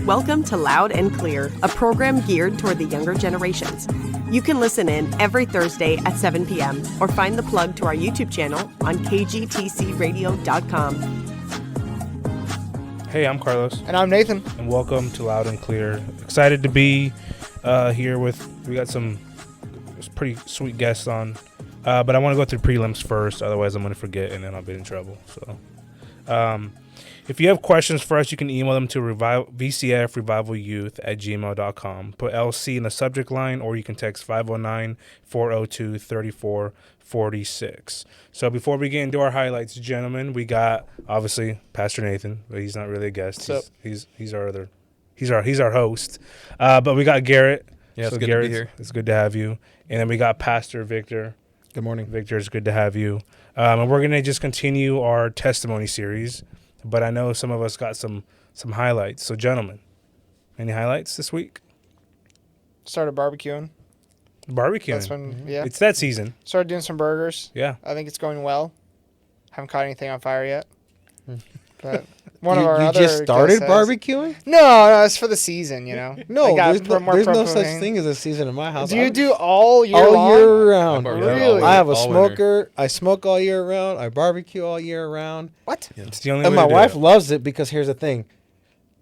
Welcome to Loud and Clear, a program geared toward the younger generations. You can listen in every Thursday at 7 p.m. or find the plug to our YouTube channel on kgtcradio.com. Hey, I'm Carlos. And I'm Nathan. And welcome to Loud and Clear. Excited to be here we got some pretty sweet guests on. But I want to go through prelims first, otherwise I'm going to forget and then I'll be in trouble. So, if you have questions for us, you can email them to vcfrevivalyouth@gmail.com. Put LC in the subject line, or you can text 509-402-3446. So before we get into our highlights, gentlemen, we got obviously Pastor Nathan, but he's not really a guest. He's our host. But we got Garrett. Yeah, it's so good Garrett, to be here. It's good to have you. And then we got Pastor Victor. Good morning. Victor, it's good to have you. And we're going to just continue our testimony series. But I know some of us got some highlights. So, gentlemen, any highlights this week? Started barbecuing. Barbecuing. Yeah. It's that season. Started doing some burgers. Yeah. I think it's going well. Haven't caught anything on fire yet. But you just started barbecuing? No, it's for the season, you know. No, there's no such thing as a season in my house. Do you do all year long? All year round. Really? I have a smoker. I smoke all year round. I barbecue all year round. What? Yeah. It's the only and way my to wife do it. loves it because here's the thing.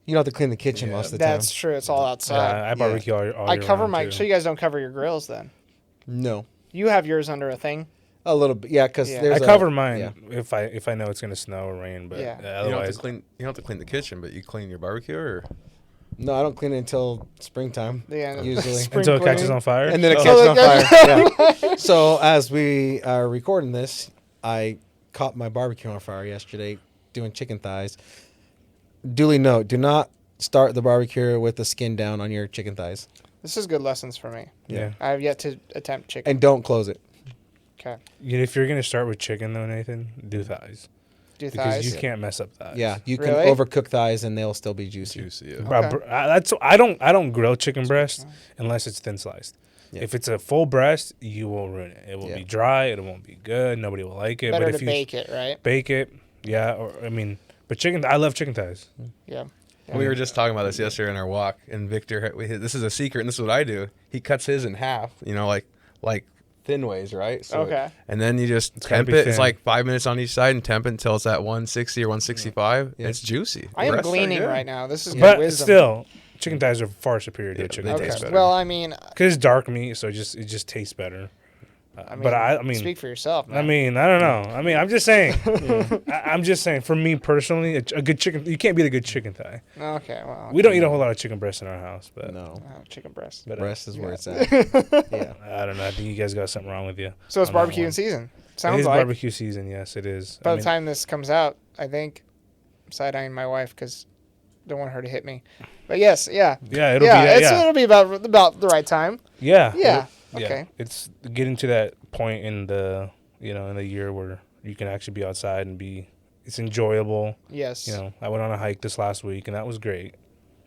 You don't have to clean the kitchen most of the time. That's true. It's all outside. Yeah, I barbecue all I year cover round, my... too. So you guys don't cover your grills then? No. You have yours under a thing? A little bit. Yeah, because there's I cover mine yeah. if I know it's going to snow or rain. But Yeah. otherwise... You don't have to clean the kitchen, but you clean your barbecue or... No, I don't clean it until springtime, usually. Spring Until it catches cleaning. on fire? And then it Oh. catches on fire. Yeah. So as we are recording this, I caught my barbecue on fire yesterday doing chicken thighs. Duly note, do not start the barbecue with the skin down on your chicken thighs. This is good lessons for me. Yeah. I have yet to attempt chicken. And don't close it. Okay. If you're going to start with chicken, though, Nathan, do thighs. Do Because thighs. you can't mess up thighs. Yeah, you can Really? overcook thighs and they'll still be juicy. Yeah. Bro, I don't grill chicken breast unless it's thin sliced. Yeah. If it's a full breast, you will ruin it. It will be dry. It won't be good. Nobody will like it. Better but to if you bake it, right? bake it, but chicken. I love chicken thighs. Yeah. We were just talking about this yesterday on our walk, and Victor, this is a secret, and this is what I do. He cuts his in half, like thin ways, right? So, Okay. And then you just gotta temp be it. thin. It's like 5 minutes on each side, and temp it until it's at 160 or 165. Yeah. It's juicy. I am Breasts are gleaning good. right now. This is good But wisdom. still, chicken thighs are far superior to chicken they thighs. taste better. Well, I mean, Because it's dark meat, so it just tastes better. But I mean, speak for yourself, man. I mean, I don't know. I mean, I'm just saying. I'm just saying. For me personally, a good chicken. You can't beat a good chicken thigh. Okay, well. We don't eat a whole lot of chicken breast in our house, but No. Chicken breast. But, Breast is where it's at. Yeah. I don't know. I think you guys got something wrong with you. So it's on that barbecue one. season. It Sounds is like. barbecue season. Yes, it is. By the time this comes out, I think I'm side-eyeing my wife because I don't want her to hit me. But yes, yeah. Yeah, it'll be about the right time. Yeah. Yeah. Yeah. Okay. It's getting to that point in the in the year where you can actually be outside and it's enjoyable. Yes. I went on a hike this last week and that was great.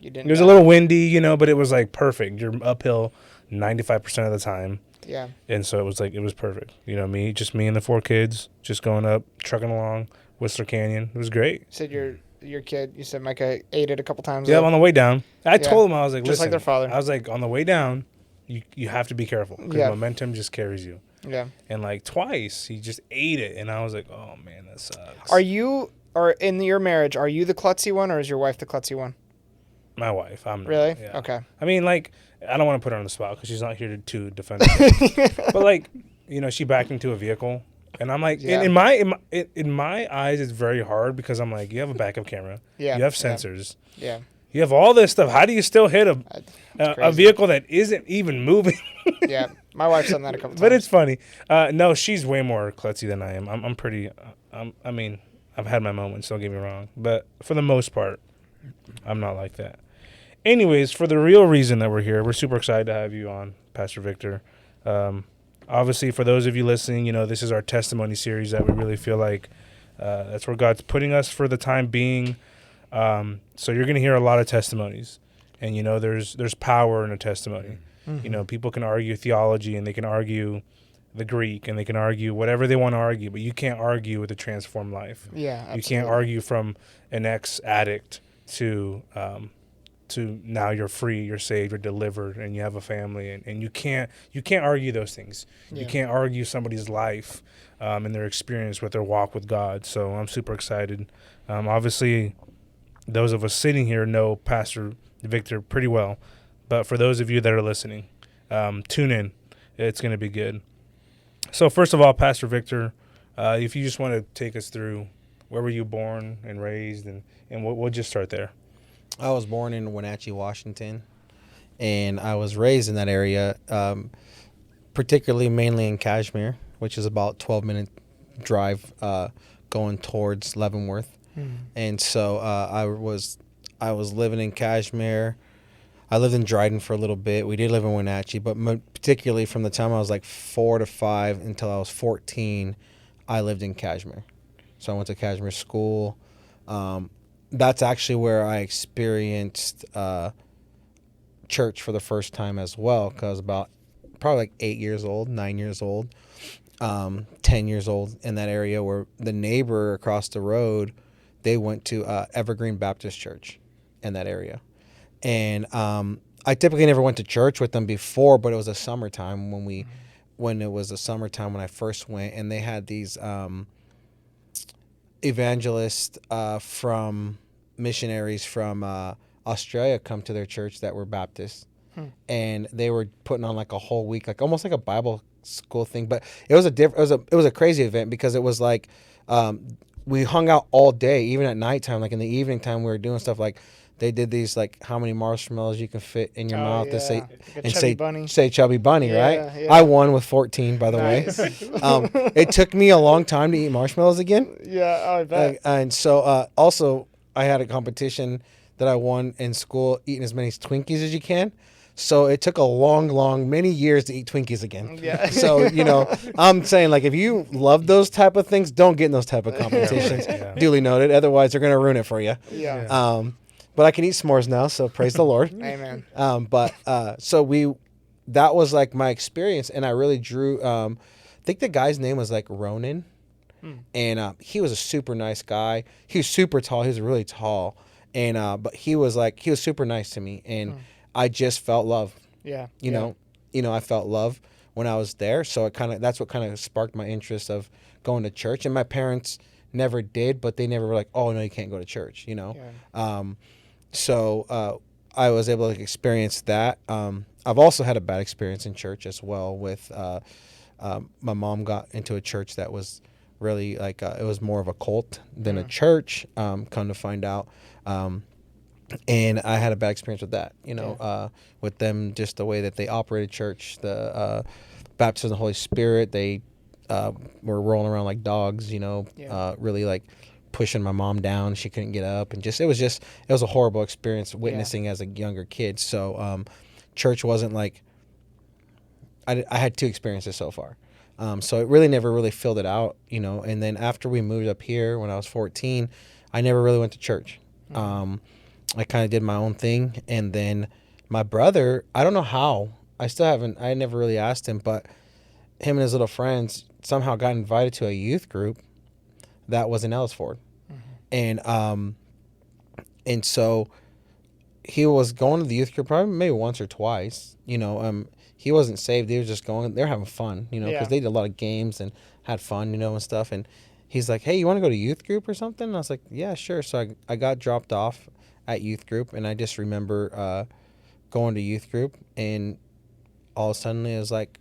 You didn't. It was a little windy, but it was like perfect. You're uphill 95% of the time. Yeah. And so it was perfect. Me and the 4 kids just going up, trucking along Whistler Canyon. It was great. You said your kid. You said Micah ate it a couple times. Yeah, though. on the way down. I told him, I was like, Just listen. like their father. I was like, on the way down, you have to be careful because momentum just carries you. Yeah. And like twice, he just ate it. And I was like, oh, man, that sucks. Or in your marriage, are you the klutzy one or is your wife the klutzy one? My wife. I'm not. Really? Yeah. Okay. I mean, I don't want to put her on the spot because she's not here to defend her. But she backed into a vehicle. And I'm like, in my eyes, it's very hard because I'm like, you have a backup camera. Yeah. You have sensors. Yeah. You have all this stuff. How do you still hit a vehicle that isn't even moving? Yeah. My wife's done that a couple times. But it's funny. No, she's way more klutzy than I am. I'm pretty. I mean, I've had my moments. Don't get me wrong. But for the most part, I'm not like that. Anyways, for the real reason that we're here, we're super excited to have you on, Pastor Victor. Obviously, for those of you listening, this is our testimony series that we really feel like that's where God's putting us for the time being. So you're going to hear a lot of testimonies. And, there's power in a testimony. Mm-hmm. People can argue theology and they can argue the Greek and they can argue whatever they want to argue, but you can't argue with a transformed life. Yeah, absolutely. You can't argue from an ex-addict to to now you're free, you're saved, you're delivered, and you have a family, and you can't argue those things. You can't argue somebody's life and their experience with their walk with God. So I'm super excited. Obviously, those of us sitting here know Pastor Victor pretty well, but for those of you that are listening, tune in. It's going to be good. So first of all, Pastor Victor, if you just want to take us through, where were you born and raised, and we'll just start there. I was born in Wenatchee, Washington, and I was raised in that area, particularly mainly in Kashmir, which is about 12-minute drive going towards Leavenworth. And so I was living in Kashmir. I lived in Dryden for a little bit. We did live in Wenatchee, but particularly from the time I was like 4 to 5 until I was 14, I lived in Kashmir. So I went to Kashmir school. That's actually where I experienced church for the first time as well, because I was about probably like 8 years old, 9 years old, 10 years old in that area, where the neighbor across the road, they went to Evergreen Baptist Church in that area. And I typically never went to church with them before, but it was a summertime when I first went, and they had these evangelists from missionaries from Australia come to their church that were Baptists, and they were putting on like a whole week, like almost like a Bible school thing. But it was a crazy event, because it was like we hung out all day, even at nighttime. Like in the evening time, we were doing stuff like they did these like how many marshmallows you can fit in your mouth to say say chubby bunny, right? Yeah. I won with 14, by the way. It took me a long time to eat marshmallows again. Yeah, I bet. And so also I had a competition that I won in school, eating as many Twinkies as you can. So it took many years to eat Twinkies again. Yeah. So, I'm saying, like, if you love those type of things, don't get in those type of competitions. Yeah. Duly noted. Otherwise, they're going to ruin it for you. Yeah. But I can eat s'mores now, so praise the Lord. Amen. That was like my experience, and I really drew, I think the guy's name was like Ronan, and he was a super nice guy. He was super tall. He was really tall, and but he was super nice to me, and I just felt love. Yeah. You know, I felt love when I was there. So that's what kind of sparked my interest of going to church. And my parents never did, but they never were like, "Oh no, you can't go to church," Yeah. So I was able to experience that. I've also had a bad experience in church as well. With my mom got into a church that was really like it was more of a cult than a church. Come to find out. And I had a bad experience with that, with them, just the way that they operated church, the baptism of the Holy Spirit. They were rolling around like dogs, really like pushing my mom down. She couldn't get up, and it was a horrible experience witnessing as a younger kid. So church wasn't like, I had 2 experiences so far. So it really never really filled it out, and then after we moved up here when I was 14, I never really went to church. I kind of did my own thing, and then my brother, I don't know how, I never really asked him, but him and his little friends somehow got invited to a youth group that was in Ellisford. And so he was going to the youth group probably maybe once or twice. He wasn't saved. They were just going, they're having fun, because they did a lot of games and had fun, and stuff. And he's like, "Hey, you want to go to youth group or something?" And I was like, "Yeah, sure." So I got dropped off at youth group, and I just remember going to youth group, and all of a sudden it was like,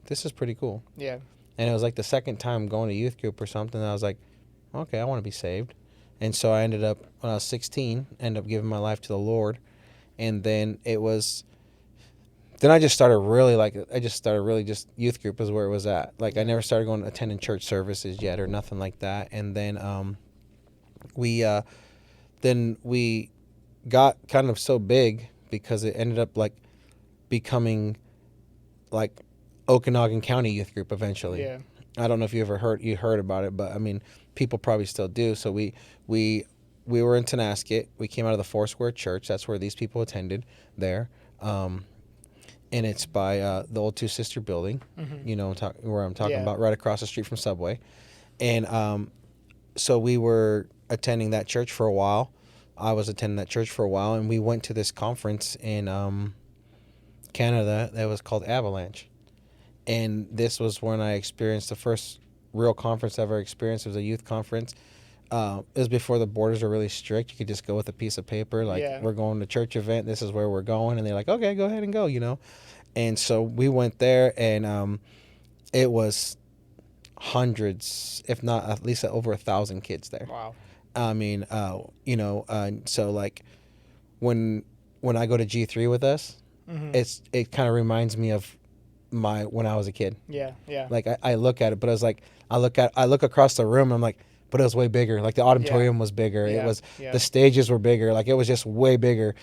this is pretty cool. Yeah. And it was like the second time going to youth group or something, and I was like, okay, I want to be saved. And so I ended up, when I was 16, giving my life to the Lord. And then I just started really just youth group is where it was at. Like, I never started attending church services yet or nothing like that. And then we got kind of so big because it ended up like becoming like Okanagan County Youth Group eventually. Yeah. I don't know if you heard about it, but I mean, people probably still do. So we were in Tonasket. We came out of the Foursquare Church. That's where these people attended there. And it's by the old Two Sister building, where I'm talking about, right across the street from Subway. And so we were attending that church for a while. I was attending that church for a while, and we went to this conference in Canada that was called Avalanche. And this was when I experienced the first real conference I ever experienced. It was a youth conference. It was before the borders were really strict. You could just go with a piece of paper, like, we're going to church event. This is where we're going. And they're like, okay, go ahead and go, And so we went there, and it was hundreds, if not at least over 1,000 kids there. Wow. I mean, so like when I go to G3 with us, it kind of reminds me of when I was a kid. Yeah. Like I look at it, but I was like, I look across the room, and I'm like, but it was way bigger. Like the auditorium was bigger. Yeah. It was the stages were bigger. Like it was just way bigger.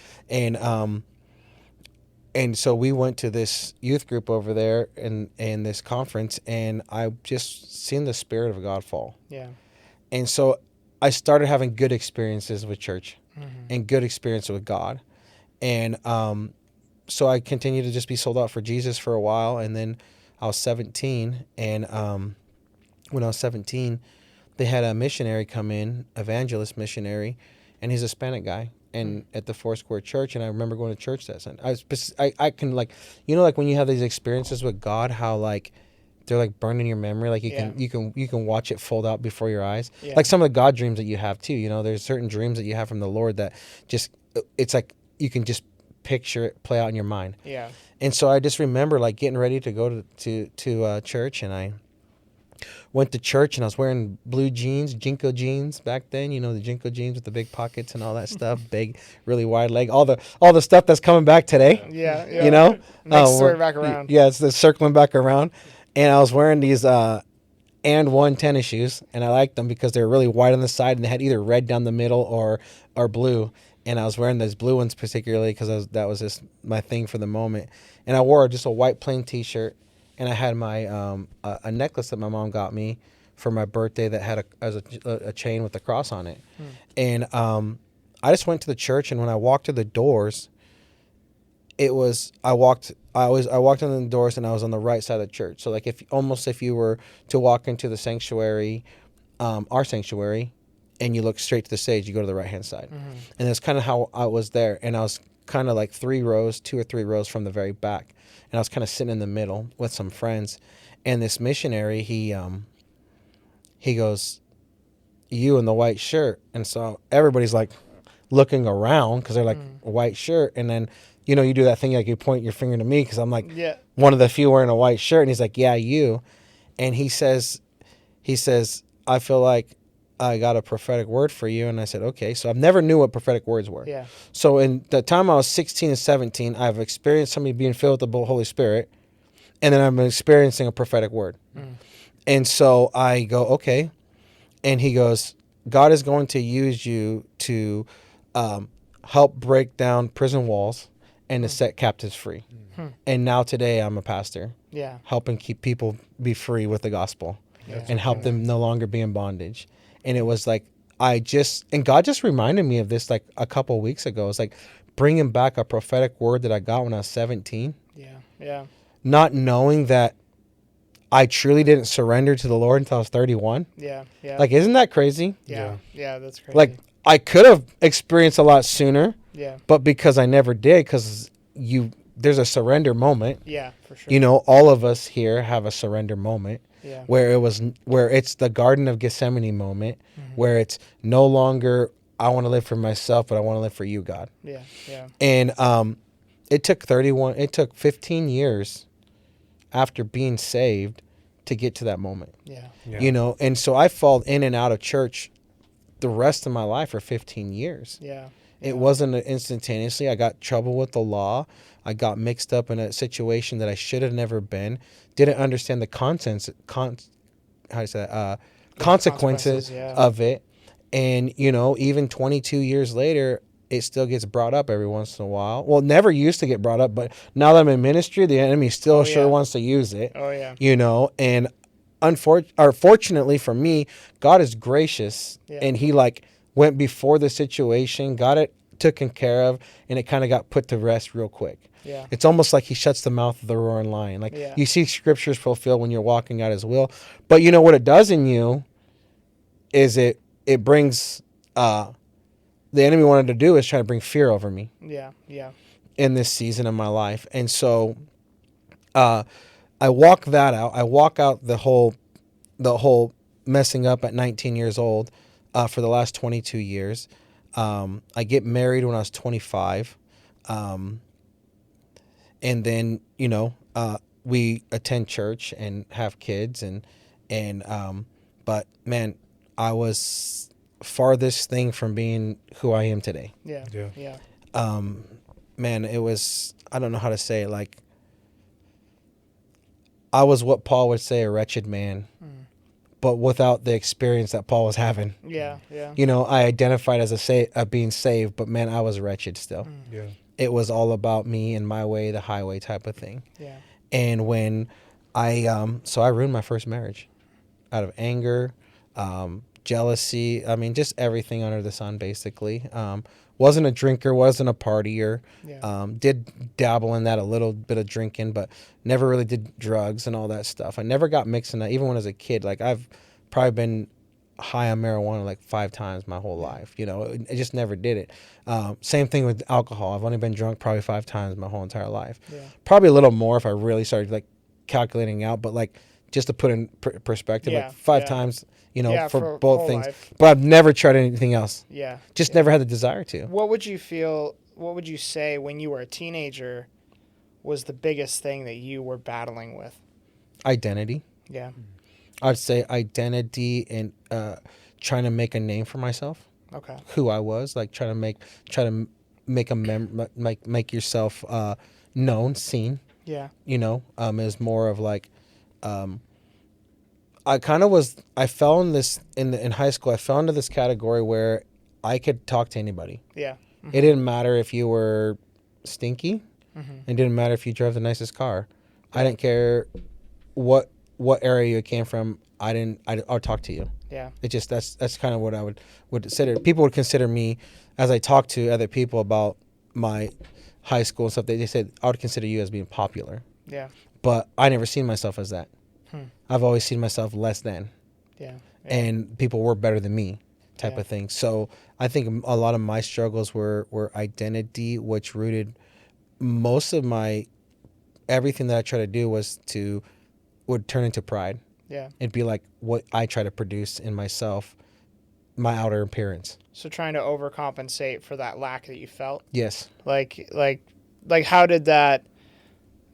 And so we went to this youth group over there and this conference, and I just seen the Spirit of God fall. Yeah. And so I started having good experiences with church and good experience with God. And so I continued to just be sold out for Jesus for a while. And then I was 17. And when I was 17, they had a missionary come in, evangelist missionary, and he's a Hispanic guy. And at the Foursquare Church, and I remember going to church that Sunday. I can, like, like when you have these experiences with God, how like they're like burned in your memory. Like you can watch it fold out before your eyes. Yeah. Like some of the God dreams that you have too. There's certain dreams that you have from the Lord that just, it's like you can just picture it play out in your mind. Yeah. And so I just remember like getting ready to go to church, and I went to church, and I was wearing blue jeans, Jinko jeans back then. The Jinko jeans with the big pockets and all that stuff, big, really wide leg, all the stuff that's coming back today. Yeah. Next story back around. Yeah, it's the circling back around. And I was wearing these and one tennis shoes, and I liked them because they were really wide on the side, and they had either red down the middle or blue. And I was wearing those blue ones particularly because that was just my thing for the moment. And I wore just a white plain T-shirt. And I had my a necklace that my mom got me for my birthday that had a chain with a cross on it. And I just went to the church, and when I walked to the doors, I walked in the doors, and I was on the right side of the church. So like if you were to walk into the sanctuary, our sanctuary, and you look straight to the stage, you go to the right hand side. And that's kind of how I was there, and I was kind of like 2 or 3 rows from the very back. And I was kind of sitting in the middle with some friends. And this missionary, he goes, "You in the white shirt." And so everybody's like looking around because they're like, white shirt. And then, you do that thing, like you point your finger to me because I'm like one of the few wearing a white shirt. And he's like, "Yeah, you." And he says, "I feel like I got a prophetic word for you." And I said, okay. So I've never knew what prophetic words were. Yeah. So in the time I was 16 and 17, I've experienced somebody being filled with the Holy Spirit, and then I'm experiencing a prophetic word. And so I go, okay. And he goes, "God is going to use you to help break down prison walls and to set captives free." And now today I'm a pastor. Yeah. Helping keep people be free with the gospel and help them no longer be in bondage. And it was like, and God just reminded me of this like a couple of weeks ago. It's like bringing back a prophetic word that I got when I was 17. Yeah. Not knowing that I truly didn't surrender to the Lord until I was 31. Yeah. Like, isn't that crazy? Yeah, that's crazy. Like, I could have experienced a lot sooner. Yeah. But because I never did, because there's a surrender moment. Yeah, for sure. All of us here have a surrender moment. Yeah. Where it's the Garden of Gethsemane moment, where it's no longer I want to live for myself, but I want to live for you, God. Yeah. And it took 15 years after being saved to get to that moment. Yeah. And so I fall in and out of church the rest of my life for 15 years. Yeah. It wasn't instantaneously. I got trouble with the law. I got mixed up in a situation that I should have never been. Didn't understand the consequences of it. And, even 22 years later, it still gets brought up every once in a while. Well, it never used to get brought up, but now that I'm in ministry, the enemy still wants to use it. Oh, yeah. And fortunately for me, God is gracious, and he went before the situation, got it taken care of, and it kind of got put to rest real quick. Yeah. It's almost like he shuts the mouth of the roaring lion. You see scriptures fulfilled when you're walking out his will. But what it does in you is it brings the enemy wanted to do is try to bring fear over me Yeah. Yeah. in this season of my life. And so I walk that out. I walk out the whole messing up at 19 years old for the last 22 years. I get married when I was 25. And then, we attend church and have kids but man, I was farthest thing from being who I am today. Yeah. Yeah. Yeah. Man, it was, I don't know how to say it. Like, I was what Paul would say, a wretched man, but without the experience that Paul was having. Yeah. Yeah. I identified as being saved, but man, I was wretched still. Yeah. It was all about me and my way, the highway type of thing. Yeah. And when so I ruined my first marriage out of anger, jealousy. I mean, just everything under the sun, basically. Wasn't a drinker, wasn't a partier. Yeah. Did dabble in that, a little bit of drinking, but never really did drugs and all that stuff. I never got mixed in that, even when I was a kid. Like, I've probably been high on marijuana like 5 times my whole life. I just never did it. Same thing with alcohol. I've only been drunk probably 5 times my whole entire life. Yeah. Probably a little more if I really started like calculating out, but like just to put in perspective, Yeah, like 5 yeah. times, Yeah, for for both whole things. life. But I've never tried anything else. Yeah. Just Yeah. never had the desire to. What would you say when you were a teenager was the biggest thing that you were battling with? Identity. Yeah. I'd say identity and trying to make a name for myself. Okay. Who I was, like try to make make yourself known, seen. Yeah. Is more of like, I fell in this in high school. I fell into this category where I could talk to anybody. Yeah. It didn't matter if you were stinky. Mm-hmm. It didn't matter if you drove the nicest car. I didn't care what area you came from. I'll talk to you. Yeah. It just that's kind of what I would consider. People would consider me, as I talk to other people about my high school and stuff. They said I would consider you as being popular, Yeah. but I never seen myself as that. I've always seen myself less than, Yeah. and people were better than me, type Yeah. of thing. So I think a lot of my struggles were identity, which rooted most of everything that I try to do would turn into pride. Yeah. It'd be like what I try to produce in myself, my outer appearance. So trying to overcompensate for that lack that you felt. Yes. Like how did that,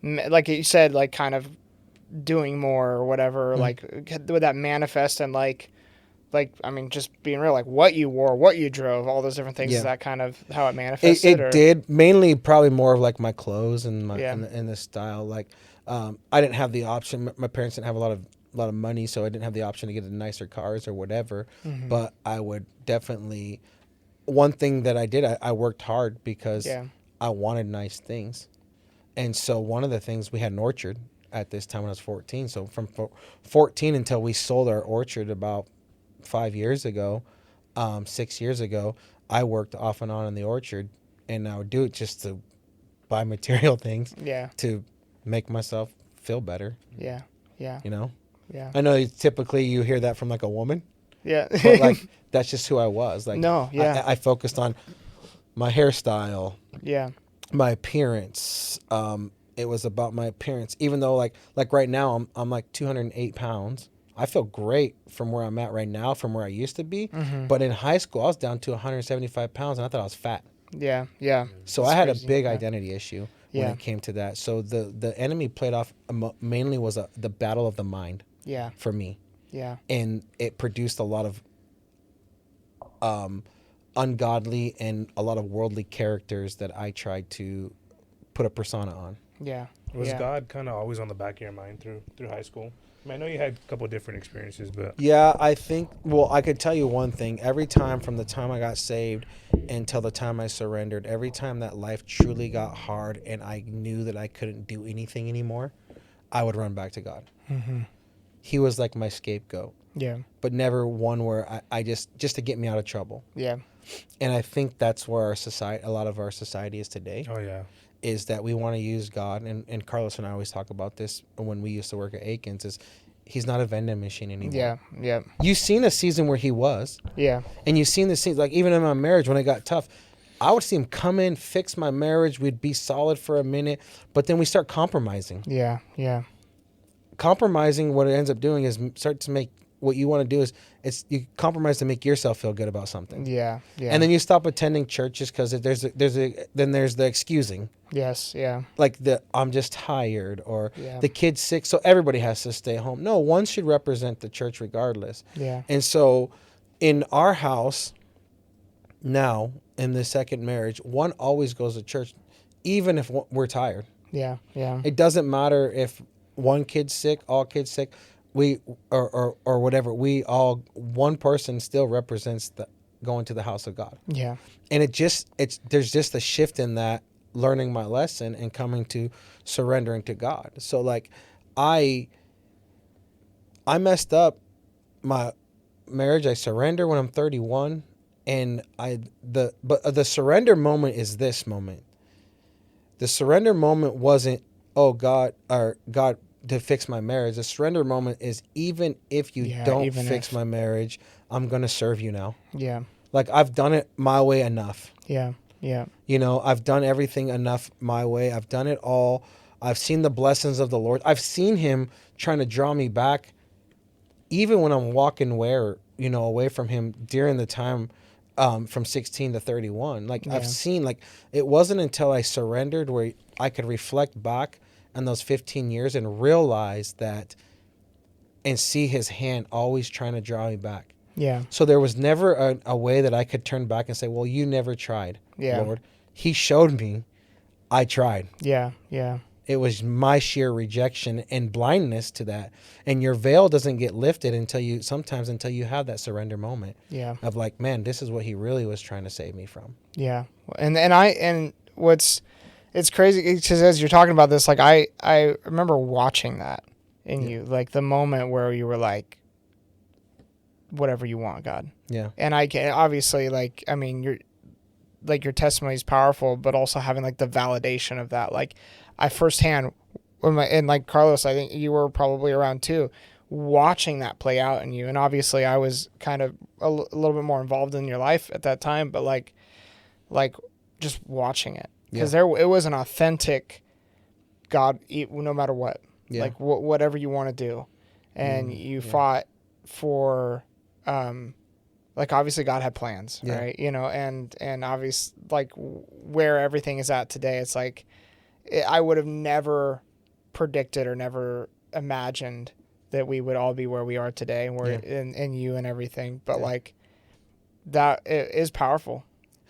like you said, like kind of doing more or whatever, like would that manifest and like I mean, just being real, like what you wore, what you drove, all those different things. Yeah. Is that kind of how it manifested? It did, mainly probably more of like my clothes and my Yeah. and the style. Like I didn't have the option. My parents didn't have a lot of money, so I didn't have the option to get the nicer cars or whatever. Mm-hmm. But I would definitely. One thing that I did, I worked hard because Yeah. I wanted nice things, and so one of the things, we had an orchard at this time when I was 14. So from 14 until we sold our orchard about 5 years ago, 6 years ago, I worked off and on in the orchard, and I would do it just to buy material things Yeah. to make myself feel better. Yeah. Yeah. Yeah. I know typically you hear that from like a woman, Yeah. but like that's just who I was. Like, No, yeah. I focused on my hairstyle, Yeah. my appearance. It was about my appearance, even though like right now I'm like 208 pounds. I feel great from where I'm at right now, from where I used to be. Mm-hmm. But in high school, I was down to 175 pounds, and I thought I was fat. Yeah. Yeah. So That's I had crazy. a big Yeah. identity issue when Yeah. it came to that. So the enemy played off mainly was the battle of the mind Yeah. for me, Yeah. and it produced a lot of ungodly and a lot of worldly characters that I tried to put a persona on. Yeah. Was Yeah. God kind of always on the back of your mind through high school? I mean, I know you had a couple of different experiences, but Yeah, I think, well, I could tell you one thing. Every time from the time I got saved until the time I surrendered, every time that life truly got hard and I knew that I couldn't do anything anymore, I would run back to God. Mm-hmm. He was like my scapegoat, Yeah. but never one where I just to get me out of trouble. Yeah. And I think that's where a lot of our society is today, oh yeah, is that we want to use God. And Carlos and I always talk about this when we used to work at Aikens, is he's not a vending machine anymore. Yeah. Yeah. You've seen a season where he was, Yeah. and you've seen the scenes, like even in my marriage when it got tough, I would see him come in, fix my marriage. We'd be solid for a minute, but then we start compromising. Yeah. Yeah. Compromising, what it ends up doing is start to make what you want to do is you compromise to make yourself feel good about something. Yeah. Yeah. And then you stop attending churches because there's the excusing. Yes. Yeah. Like I'm just tired, or Yeah. the kid's sick, so everybody has to stay home. No, one should represent the church regardless. Yeah. And so in our house now, in the second marriage, one always goes to church, even if we're tired. Yeah. Yeah. It doesn't matter if one kid's sick, all kids sick, we or whatever. We all, one person still represents the going to the house of God. Yeah. And there's just a shift in that, learning my lesson and coming to surrendering to God. So like I messed up my marriage. I surrender when I'm 31, and the surrender moment is this moment. The surrender moment wasn't, oh God, or God to fix my marriage. The surrender moment is, even if you don't fix my marriage, I'm going to serve you now. Yeah. Like I've done it my way enough. Yeah. Yeah. You know, I've done everything enough my way. I've done it all. I've seen the blessings of the Lord. I've seen him trying to draw me back, even when I'm walking away from him during the time from 16 to 31. Like I've seen, like, it wasn't until I surrendered where I could reflect back on those 15 years and realize that, and see his hand always trying to draw me back. Yeah. So there was never a way that I could turn back and say, well, you never tried, Lord. He showed me I tried. Yeah. Yeah. It was my sheer rejection and blindness to that. And your veil doesn't get lifted until you have that surrender moment. Yeah. Of like, man, this is what he really was trying to save me from. Yeah. And it's crazy because as you're talking about this, like I remember watching that in you, like the moment where you were like, whatever you want, God. Yeah. And I can obviously, like, I mean, your testimony is powerful, but also having like the validation of that, like I firsthand, and like Carlos, I think you were probably around too, watching that play out in you. And obviously I was kind of a little bit more involved in your life at that time, but like just watching it, because it was an authentic God, no matter what, like whatever you want to do. And you fought for, like obviously God had plans, right? You know, and obviously like where everything is at today, it's like, I would have never predicted or never imagined that we would all be where we are today, and we're in you and everything. But like that, it is powerful.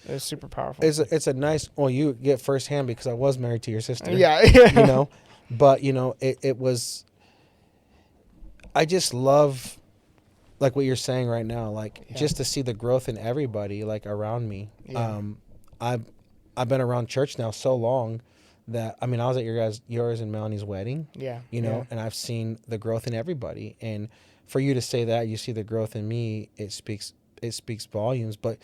It's super powerful. It's a nice, well, you get firsthand because I was married to your sister. Yeah. You know, but you know, it was, I just love, like what you're saying right now, like just to see the growth in everybody like around me. Yeah. I've been around church now so long that, I mean, I was at yours and Melanie's wedding. Yeah. You know, and I've seen the growth in everybody. And for you to say that you see the growth in me, it speaks volumes. But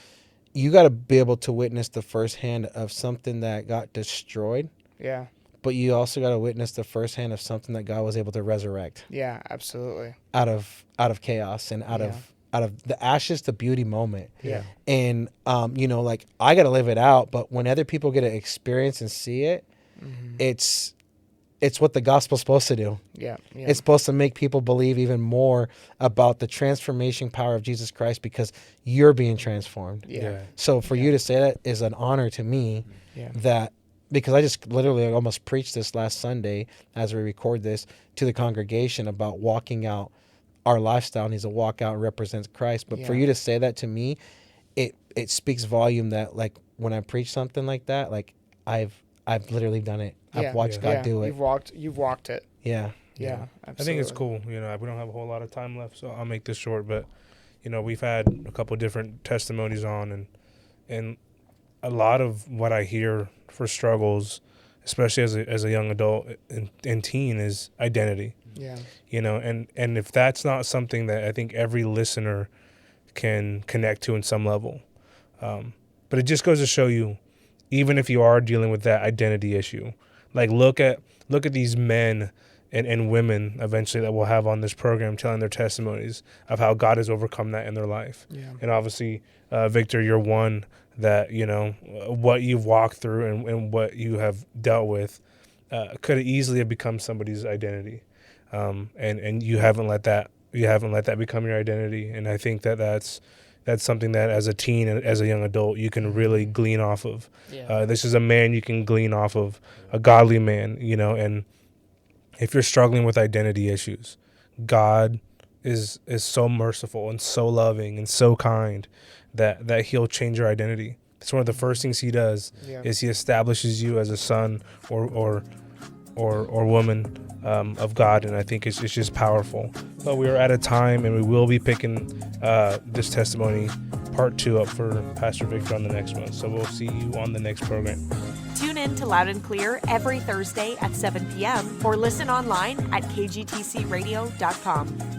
you got to be able to witness the firsthand of something that got destroyed. Yeah. But you also got to witness the firsthand of something that God was able to resurrect. Yeah, absolutely. Out of chaos and out of the ashes to beauty moment. Yeah. And you know, like I got to live it out, but when other people get to experience and see it, it's what the gospel's supposed to do. Yeah. It's supposed to make people believe even more about the transformation power of Jesus Christ because you're being transformed. Yeah. So for you to say that is an honor to me. Yeah. That, because I just literally almost preached this last Sunday as we record this to the congregation about walking out our lifestyle needs to walk out and represents Christ. But for you to say that to me, it speaks volume that like when I preach something like that, like I've literally done it. I've watched God do it. You've walked it. Yeah. Yeah. I think it's cool. You know, we don't have a whole lot of time left, so I'll make this short. But you know, we've had a couple different testimonies on, and a lot of what I hear for struggles, especially as a young adult and teen, is identity. Yeah. You know, and if that's not something that I think every listener can connect to in some level, but it just goes to show you, even if you are dealing with that identity issue, like look at these men and women eventually that we'll have on this program telling their testimonies of how God has overcome that in their life. Yeah. And obviously, Victor, you're one that, what you've walked through and what you have dealt with could easily have become somebody's identity. And you haven't let that become your identity. And I think that's something that as a teen and as a young adult, you can really glean off of. Yeah. This is a man you can glean off of, a godly man, and if you're struggling with identity issues, God is so merciful and so loving and so kind that he'll change your identity. It's one of the first things he does is he establishes you as a son or woman of God, and I think it's just powerful. But we are at a time, and we will be picking this testimony part 2 up for Pastor Victor on the next one. So we'll see you on the next program. Tune in to Loud and Clear every Thursday at 7 p.m. or listen online at kgtcradio.com.